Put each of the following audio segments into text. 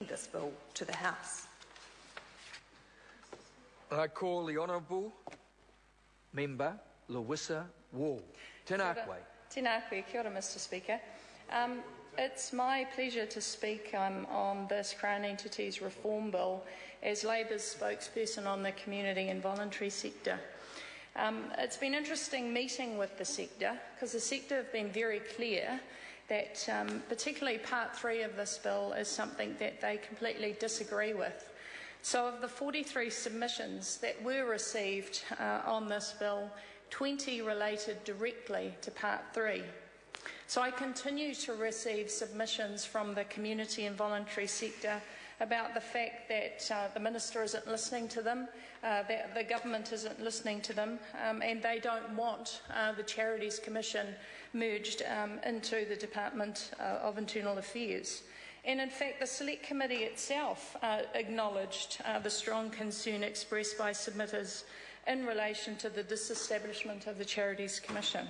this bill to the House. I call the Honourable Member Lewisa Wall. Tēnā koe. Tēnā koe, kia ora, Mr Speaker. It's my pleasure to speak on this Crown Entities Reform Bill as Labour's spokesperson on the community and voluntary sector. It's been interesting meeting with the sector because the sector have been very clear that particularly Part 3 of this bill is something that they completely disagree with. So of the 43 submissions that were received on this bill, 20 related directly to Part 3. So I continue to receive submissions from the community and voluntary sector about the fact that the Minister isn't listening to them, that the government isn't listening to them, and they don't want the Charities Commission merged into the Department of Internal Affairs. And in fact, the Select Committee itself acknowledged the strong concern expressed by submitters in relation to the disestablishment of the Charities Commission.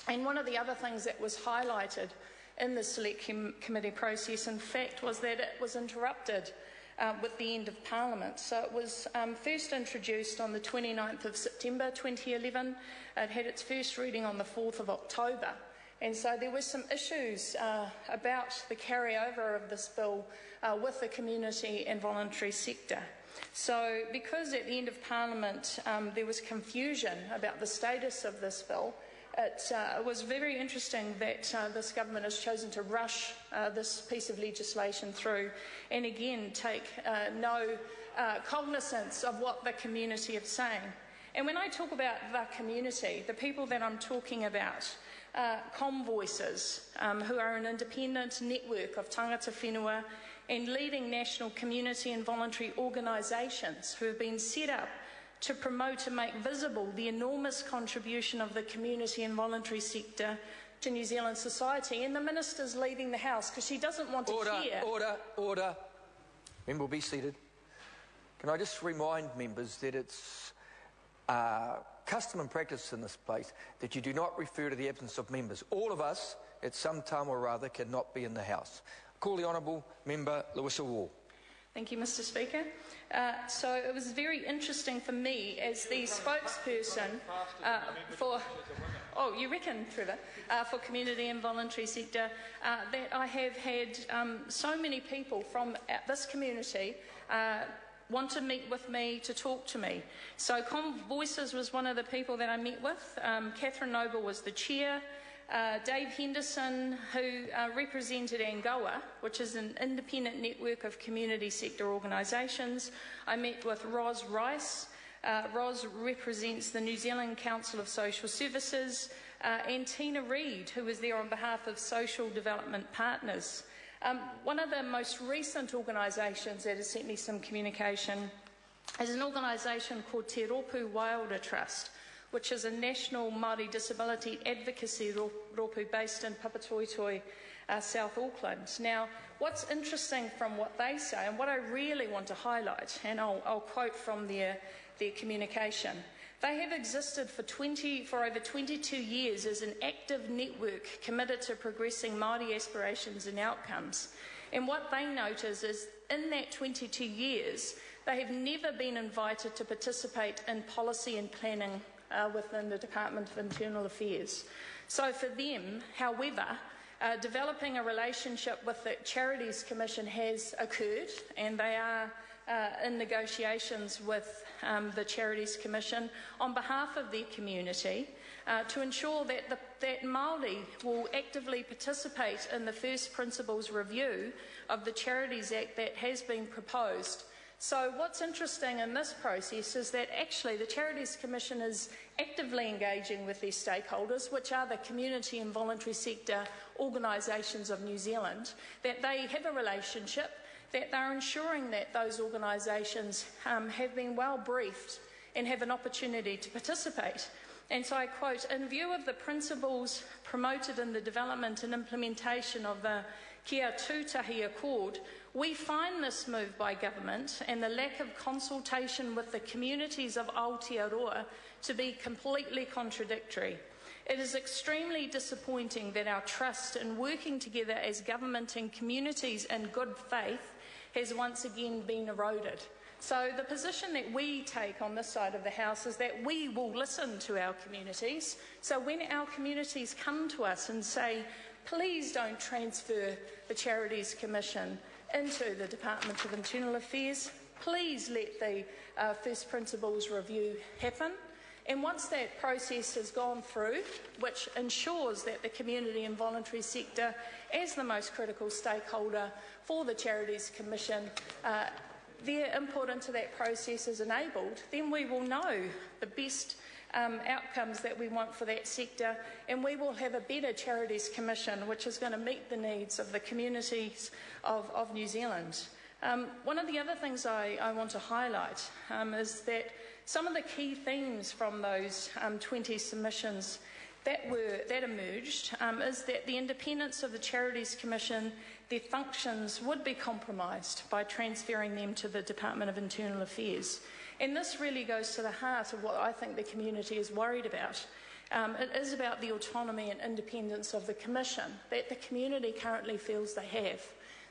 And one of the other things that was highlighted in the Select Committee process, in fact, was that it was interrupted with the end of Parliament. So it was first introduced on the 29th of September 2011. It had its first reading on the 4th of October. And so there were some issues about the carryover of this bill with the community and voluntary sector. So because at the end of Parliament there was confusion about the status of this bill, it was very interesting that this government has chosen to rush this piece of legislation through and again take no cognizance of what the community is saying. And when I talk about the community, the people that I'm talking about, Voices, who are an independent network of tangata whenua and leading national community and voluntary organisations who have been set up to promote and make visible the enormous contribution of the community and voluntary sector to New Zealand society. And the Minister's leaving the House because she doesn't want to hear... Order. Member will be seated. Can I just remind members that it's custom and practice in this place that you do not refer to the absence of members. All of us, at some time or other, cannot be in the House. Call the Honourable Member Lewisa Wall. Thank you, Mr Speaker. So it was very interesting for me as the spokesperson for... Oh, you reckon, Trevor? For community and voluntary sector, that I have had so many people from this community want to meet with me, to talk to me. So Voices was one of the people that I met with. Catherine Noble was the chair. Dave Henderson, who represented Angoa, which is an independent network of community sector organisations. I met with Ros Rice. Ros represents the New Zealand Council of Social Services, and Tina Reid, who was there on behalf of Social Development Partners. One of the most recent organisations that has sent me some communication is an organisation called Te Ropu Wilder Trust, which is a national Māori disability advocacy ropu based in Papatoetoe, South Auckland. Now, what's interesting from what they say, and what I really want to highlight, and I'll quote from their communication, they have existed for over 22 years as an active network committed to progressing Māori aspirations and outcomes. And what they notice is in that 22 years, they have never been invited to participate in policy and planning within the Department of Internal Affairs. So for them, however, developing a relationship with the Charities Commission has occurred, and they are in negotiations with the Charities Commission on behalf of their community to ensure that Māori will actively participate in the first principles review of the Charities Act that has been proposed. So what's interesting in this process is that actually the Charities Commission is actively engaging with their stakeholders, which are the community and voluntary sector organisations of New Zealand, that they have a relationship, that they're ensuring that those organisations have been well briefed and have an opportunity to participate. And so I quote, "In view of the principles promoted in the development and implementation of the Kia Tūtahi Accord, we find this move by government and the lack of consultation with the communities of Aotearoa to be completely contradictory. It is extremely disappointing that our trust in working together as government and communities in good faith has once again been eroded. So the position that we take on this side of the House is that we will listen to our communities. So when our communities come to us and say, please don't transfer the Charities Commission into the Department of Internal Affairs, please let the First Principles review happen. And once that process has gone through, which ensures that the community and voluntary sector, as the most critical stakeholder for the Charities Commission, their input into that process is enabled, then we will know the best outcomes that we want for that sector, and we will have a better Charities Commission which is going to meet the needs of the communities of New Zealand. One of the other things I want to highlight is that some of the key themes from those 20 submissions that emerged is that the independence of the Charities Commission, their functions would be compromised by transferring them to the Department of Internal Affairs. And this really goes to the heart of what I think the community is worried about. It is about the autonomy and independence of the Commission that the community currently feels they have.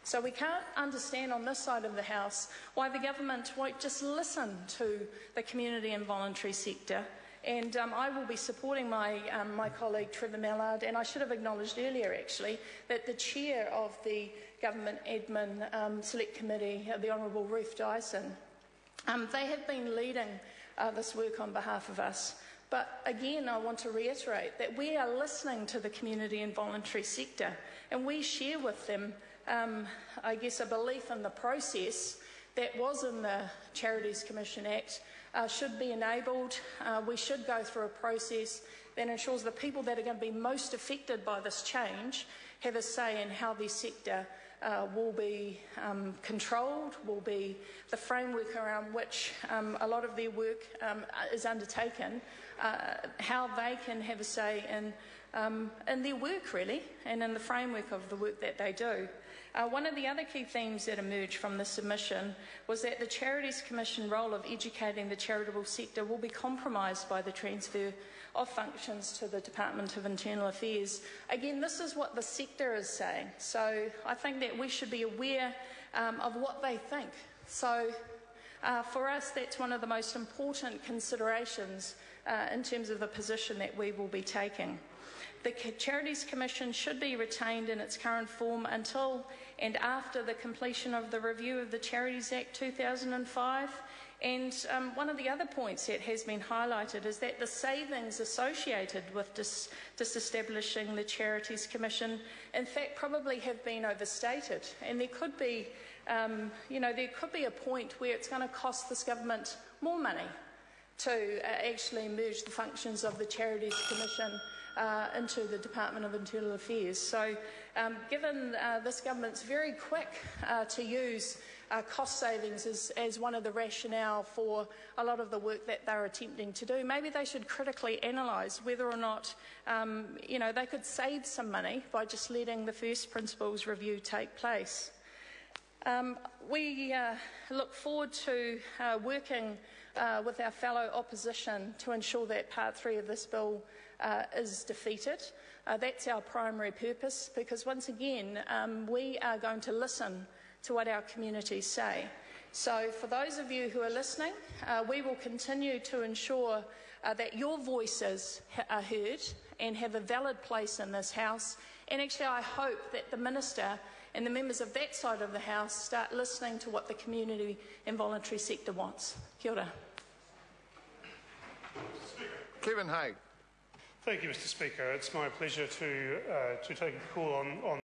So we can't understand on this side of the House why the government won't just listen to the community and voluntary sector. And I will be supporting my colleague Trevor Mallard, and I should have acknowledged earlier actually that the chair of the Government Admin Select Committee, the Honourable Ruth Dyson, they have been leading this work on behalf of us. But again, I want to reiterate that we are listening to the community and voluntary sector, and we share with them I guess a belief in the process that was in the Charities Commission Act should be enabled. We should go through a process that ensures the people that are going to be most affected by this change have a say in how their sector will be controlled, will be the framework around which a lot of their work is undertaken, how they can have a say in their work really, and in the framework of the work that they do. One of the other key themes that emerged from the submission was that the Charities Commission role of educating the charitable sector will be compromised by the transfer of functions to the Department of Internal Affairs. Again, this is what the sector is saying, so I think that we should be aware of what they think. So for us, that's one of the most important considerations in terms of the position that we will be taking. The Charities Commission should be retained in its current form until and after the completion of the review of the Charities Act 2005. And one of the other points that has been highlighted is that the savings associated with disestablishing the Charities Commission, in fact, probably have been overstated. And there could be, there could be a point where it's going to cost this government more money to actually merge the functions of the Charities Commission into the Department of Internal Affairs. So given this government's very quick to use cost savings as one of the rationale for a lot of the work that they're attempting to do, maybe they should critically analyse whether or not they could save some money by just letting the First Principles review take place. We look forward to working with our fellow opposition to ensure that Part 3 of this bill is defeated. That's our primary purpose, because once again we are going to listen to what our communities say. So for those of you who are listening, we will continue to ensure that your voices are heard and have a valid place in this House. And actually I hope that the Minister and the members of that side of the House start listening to what the community and voluntary sector wants. Kia ora. Kevin Haig. Thank you, Mr. Speaker. It's my pleasure to take a call on